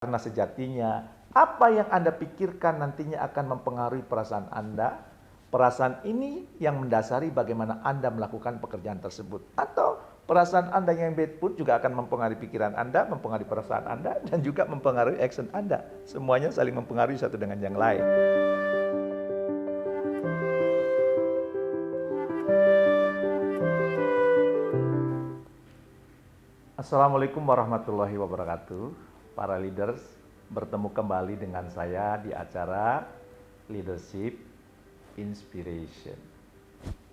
Karena sejatinya, apa yang Anda pikirkan nantinya akan mempengaruhi perasaan Anda. Perasaan ini yang mendasari bagaimana Anda melakukan pekerjaan tersebut. Atau perasaan Anda yang bad pun juga akan mempengaruhi pikiran Anda, mempengaruhi perasaan Anda, dan juga mempengaruhi action Anda. Semuanya saling mempengaruhi satu dengan yang lain. Assalamualaikum warahmatullahi wabarakatuh. Para leaders, bertemu kembali dengan saya di acara Leadership Inspiration.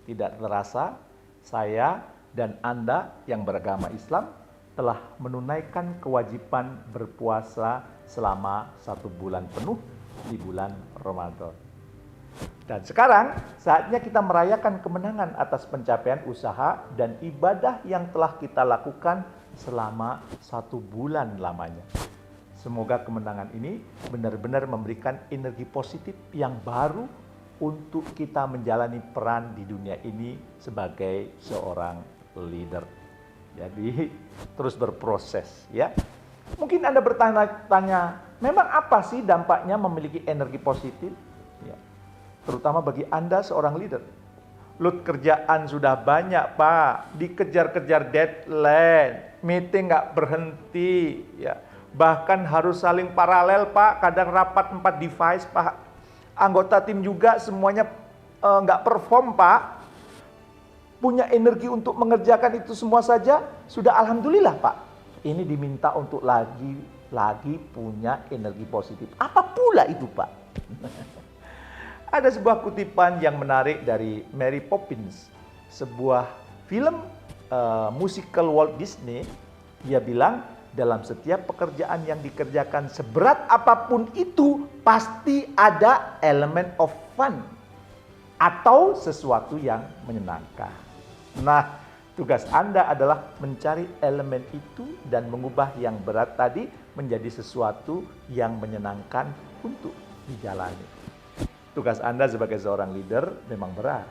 Tidak terasa, saya dan Anda yang beragama Islam telah menunaikan kewajiban berpuasa selama 1 bulan penuh di bulan Ramadan. Dan sekarang saatnya kita merayakan kemenangan atas pencapaian usaha dan ibadah yang telah kita lakukan selama 1 bulan lamanya. Semoga kemenangan ini benar-benar memberikan energi positif yang baru untuk kita menjalani peran di dunia ini sebagai seorang leader. Jadi terus berproses ya. Mungkin Anda bertanya-tanya, memang apa sih dampaknya memiliki energi positif? Ya. Terutama bagi Anda seorang leader. Load kerjaan sudah banyak Pak, dikejar-kejar deadline, meeting nggak berhenti, ya. Bahkan harus saling paralel Pak, kadang rapat 4 device Pak. Anggota tim juga semuanya nggak perform Pak. Punya energi untuk mengerjakan itu semua saja, sudah alhamdulillah Pak. Ini diminta untuk lagi punya energi positif. Apa pula itu Pak? Ada sebuah kutipan yang menarik dari Mary Poppins, sebuah film musical Walt Disney. Dia bilang, dalam setiap pekerjaan yang dikerjakan seberat apapun itu, pasti ada elemen of fun atau sesuatu yang menyenangkan. Nah, tugas Anda adalah mencari elemen itu dan mengubah yang berat tadi menjadi sesuatu yang menyenangkan untuk dijalani. Tugas Anda sebagai seorang leader memang berat.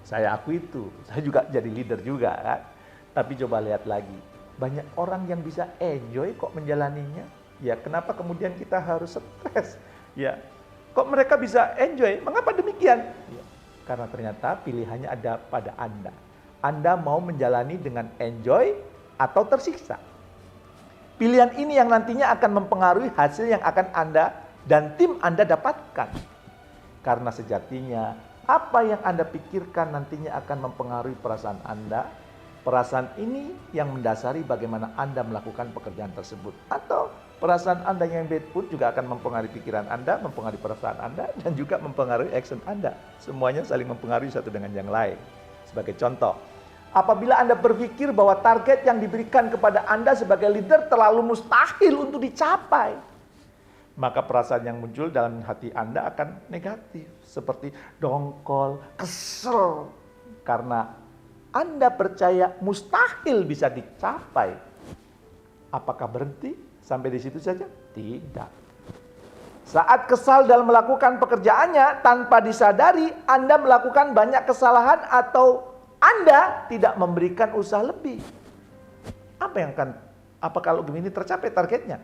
Saya akui itu. Saya juga jadi leader juga kan. Tapi coba lihat lagi. Banyak orang yang bisa enjoy kok menjalaninya. Ya, kenapa kemudian kita harus stres? Ya, kok mereka bisa enjoy? Mengapa demikian? Ya, karena ternyata pilihannya ada pada Anda. Anda mau menjalani dengan enjoy atau tersiksa? Pilihan ini yang nantinya akan mempengaruhi hasil yang akan Anda dan tim Anda dapatkan. Karena sejatinya, apa yang Anda pikirkan nantinya akan mempengaruhi perasaan Anda. Perasaan ini yang mendasari bagaimana Anda melakukan pekerjaan tersebut. Atau perasaan Anda yang bad pun juga akan mempengaruhi pikiran Anda, mempengaruhi perasaan Anda, dan juga mempengaruhi action Anda. Semuanya saling mempengaruhi satu dengan yang lain. Sebagai contoh, apabila Anda berpikir bahwa target yang diberikan kepada Anda sebagai leader terlalu mustahil untuk dicapai, maka perasaan yang muncul dalam hati Anda akan negatif. Seperti dongkol, kesel, karena Anda percaya mustahil bisa dicapai. Apakah berhenti sampai di situ saja? Tidak. Saat kesal dalam melakukan pekerjaannya, tanpa disadari Anda melakukan banyak kesalahan atau Anda tidak memberikan usaha lebih. Apa kalau begini tercapai targetnya?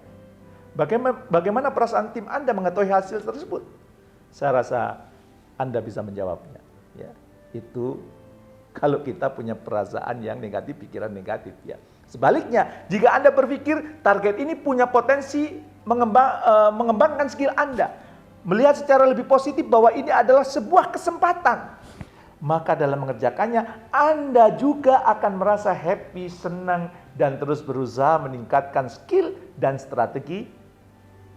Bagaimana perasaan tim Anda mengetahui hasil tersebut? Saya rasa Anda bisa menjawabnya. Ya, itu kalau kita punya perasaan yang negatif, pikiran negatif ya. Sebaliknya, jika Anda berpikir target ini punya potensi mengembangkan skill Anda, melihat secara lebih positif bahwa ini adalah sebuah kesempatan, maka dalam mengerjakannya Anda juga akan merasa happy, senang, dan terus berusaha meningkatkan skill dan strategi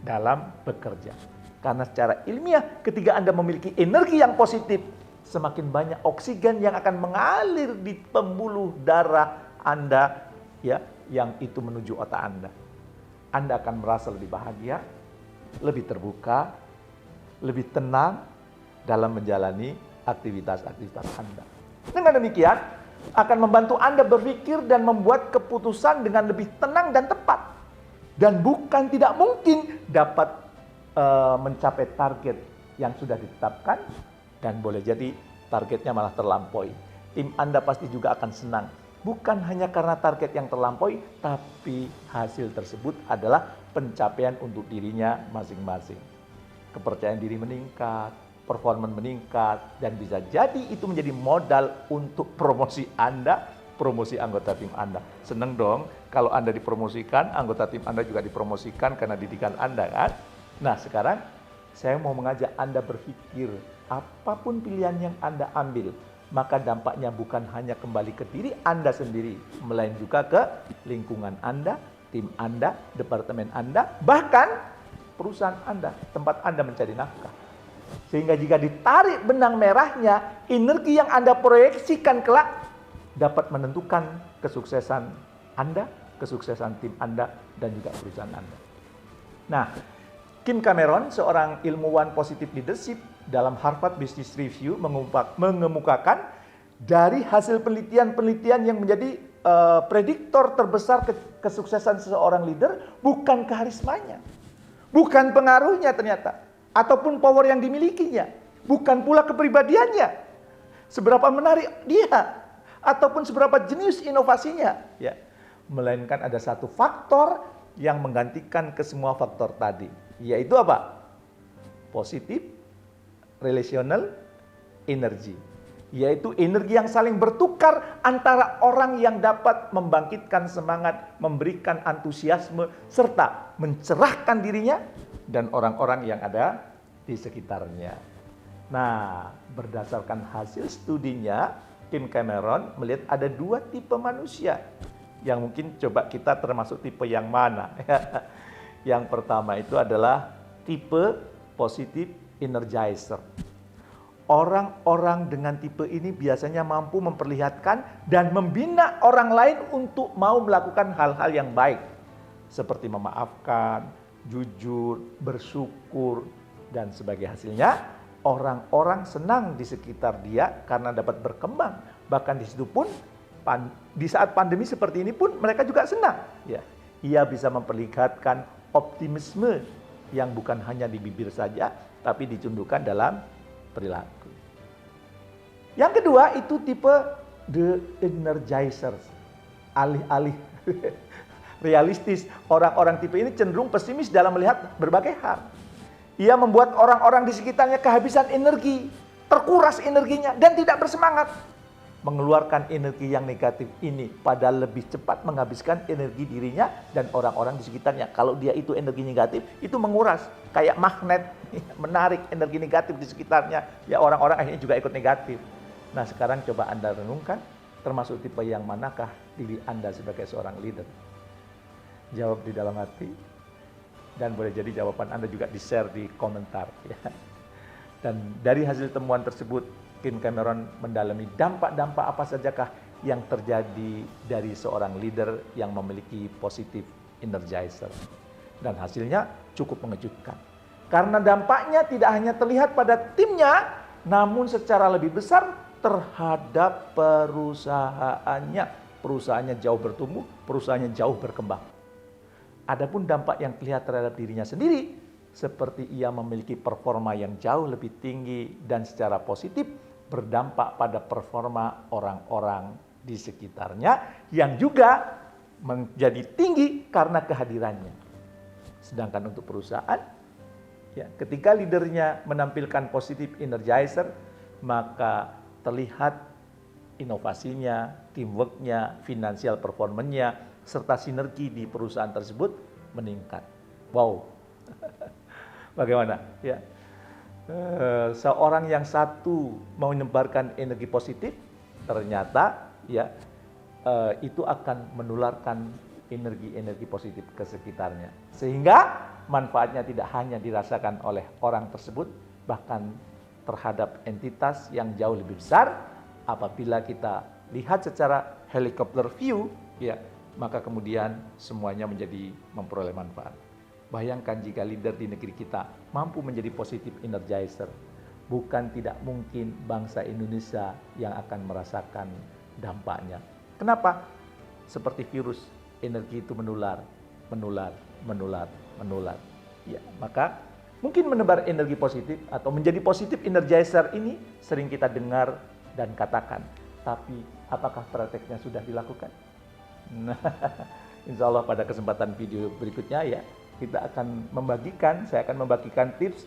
dalam bekerja. Karena secara ilmiah, ketika Anda memiliki energi yang positif, semakin banyak oksigen yang akan mengalir di pembuluh darah Anda ya, yang itu menuju otak Anda. Anda akan merasa lebih bahagia, lebih terbuka, lebih tenang dalam menjalani aktivitas-aktivitas Anda. Dengan demikian, akan membantu Anda berpikir dan membuat keputusan dengan lebih tenang dan tepat. Dan bukan tidak mungkin dapat mencapai target yang sudah ditetapkan. Dan boleh jadi targetnya malah terlampaui. Tim Anda pasti juga akan senang Bukan hanya karena target yang terlampaui, tapi hasil tersebut adalah pencapaian untuk dirinya masing-masing. Kepercayaan diri meningkat, performa meningkat, dan bisa jadi itu menjadi modal untuk promosi Anda, promosi anggota tim Anda. Seneng dong kalau Anda dipromosikan, anggota tim Anda juga dipromosikan karena didikan Anda kan? Nah sekarang saya mau mengajak Anda berpikir, apapun pilihan yang Anda ambil, maka dampaknya bukan hanya kembali ke diri Anda sendiri, melainkan juga ke lingkungan Anda, tim Anda, departemen Anda, bahkan perusahaan Anda, tempat Anda mencari nafkah. Sehingga jika ditarik benang merahnya, energi yang Anda proyeksikan kelak dapat menentukan kesuksesan Anda, kesuksesan tim Anda, dan juga perusahaan Anda. Nah, Kim Cameron, seorang ilmuwan positive leadership, dalam Harvard Business Review mengemukakan dari hasil penelitian-penelitian yang menjadi prediktor terbesar kesuksesan seseorang leader bukan karismanya, bukan pengaruhnya ternyata, ataupun power yang dimilikinya, bukan pula kepribadiannya, seberapa menarik dia, ataupun seberapa jenius inovasinya, ya, melainkan ada satu faktor yang menggantikan ke semua faktor tadi, yaitu apa? Positif relational energy, yaitu energi yang saling bertukar antara orang yang dapat membangkitkan semangat, memberikan antusiasme, serta mencerahkan dirinya dan orang-orang yang ada di sekitarnya. Nah, berdasarkan hasil studinya, Kim Cameron melihat ada dua tipe manusia yang mungkin coba kita termasuk tipe yang mana. Yang pertama itu adalah tipe positive energizer. Orang-orang dengan tipe ini biasanya mampu memperlihatkan dan membina orang lain untuk mau melakukan hal-hal yang baik, seperti memaafkan, jujur, bersyukur, dan sebagai hasilnya orang-orang senang di sekitar dia karena dapat berkembang. Bahkan di situ pun di saat pandemi seperti ini pun mereka juga senang. Ya, ia bisa memperlihatkan optimisme yang bukan hanya di bibir saja, tapi dicundukkan dalam perilaku. Yang kedua itu tipe the energizers, alih-alih realistis. Orang-orang tipe ini cenderung pesimis dalam melihat berbagai hal. Ia membuat orang-orang di sekitarnya kehabisan energi, terkuras energinya, dan tidak bersemangat. Mengeluarkan energi yang negatif ini padahal lebih cepat menghabiskan energi dirinya dan orang-orang di sekitarnya. Kalau dia itu energi negatif, itu menguras. Kayak magnet, menarik energi negatif di sekitarnya. Ya orang-orang akhirnya juga ikut negatif. Nah sekarang coba Anda renungkan, termasuk tipe yang manakah diri Anda sebagai seorang leader? Jawab di dalam hati. Dan boleh jadi jawaban Anda juga di-share di komentar. Ya. Dan dari hasil temuan tersebut, Kim Cameron mendalami dampak-dampak apa sajakah yang terjadi dari seorang leader yang memiliki positive energizer. Dan hasilnya cukup mengejutkan. Karena dampaknya tidak hanya terlihat pada timnya, namun secara lebih besar terhadap perusahaannya. Perusahaannya jauh bertumbuh, perusahaannya jauh berkembang. Adapun dampak yang terlihat terhadap dirinya sendiri, seperti ia memiliki performa yang jauh lebih tinggi dan secara positif berdampak pada performa orang-orang di sekitarnya yang juga menjadi tinggi karena kehadirannya. Sedangkan untuk perusahaan, ya, ketika leadernya menampilkan positif energizer, maka terlihat inovasinya, teamworknya, financial performance-nya, serta sinergi di perusahaan tersebut meningkat. Wow, bagaimana? Ya. Seorang yang satu mau menyebarkan energi positif, ternyata ya itu akan menularkan energi-energi positif ke sekitarnya. Sehingga manfaatnya tidak hanya dirasakan oleh orang tersebut, bahkan terhadap entitas yang jauh lebih besar. Apabila kita lihat secara helikopter view, ya, maka kemudian semuanya menjadi memperoleh manfaat. Bayangkan jika leader di negeri kita mampu menjadi positive energizer. Bukan tidak mungkin bangsa Indonesia yang akan merasakan dampaknya. Kenapa? Seperti virus, energi itu menular. Ya, maka mungkin menebar energi positif atau menjadi positive energizer ini sering kita dengar dan katakan. tapi apakah prakteknya sudah dilakukan? Nah, insya Allah pada kesempatan video berikutnya ya, saya akan membagikan tips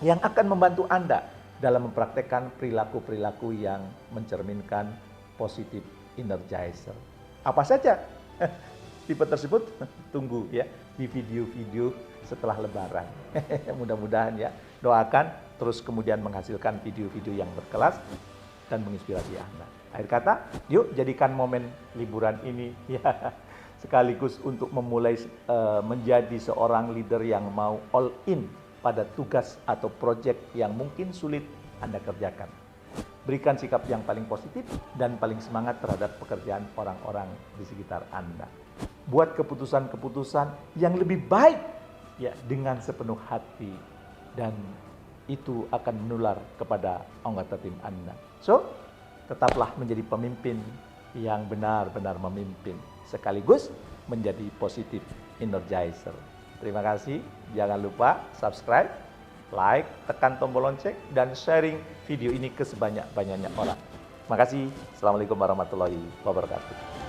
yang akan membantu Anda dalam mempraktekkan perilaku-perilaku yang mencerminkan positive energizer. Apa saja tipe tersebut? Tunggu ya di video-video setelah Lebaran. Mudah-mudahan ya, doakan terus kemudian menghasilkan video-video yang berkelas dan menginspirasi Anda. Akhir kata, yuk jadikan momen liburan ini ya sekaligus untuk memulai menjadi seorang leader yang mau all in pada tugas atau proyek yang mungkin sulit Anda kerjakan. Berikan sikap yang paling positif dan paling semangat terhadap pekerjaan orang-orang di sekitar Anda. Buat keputusan-keputusan yang lebih baik ya dengan sepenuh hati, dan itu akan menular kepada anggota tim Anda. So, tetaplah menjadi pemimpin yang benar-benar memimpin, sekaligus menjadi positive energizer. Terima kasih, jangan lupa subscribe, like, tekan tombol lonceng, dan sharing video ini ke sebanyak-banyaknya orang. Terima kasih. Assalamualaikum warahmatullahi wabarakatuh.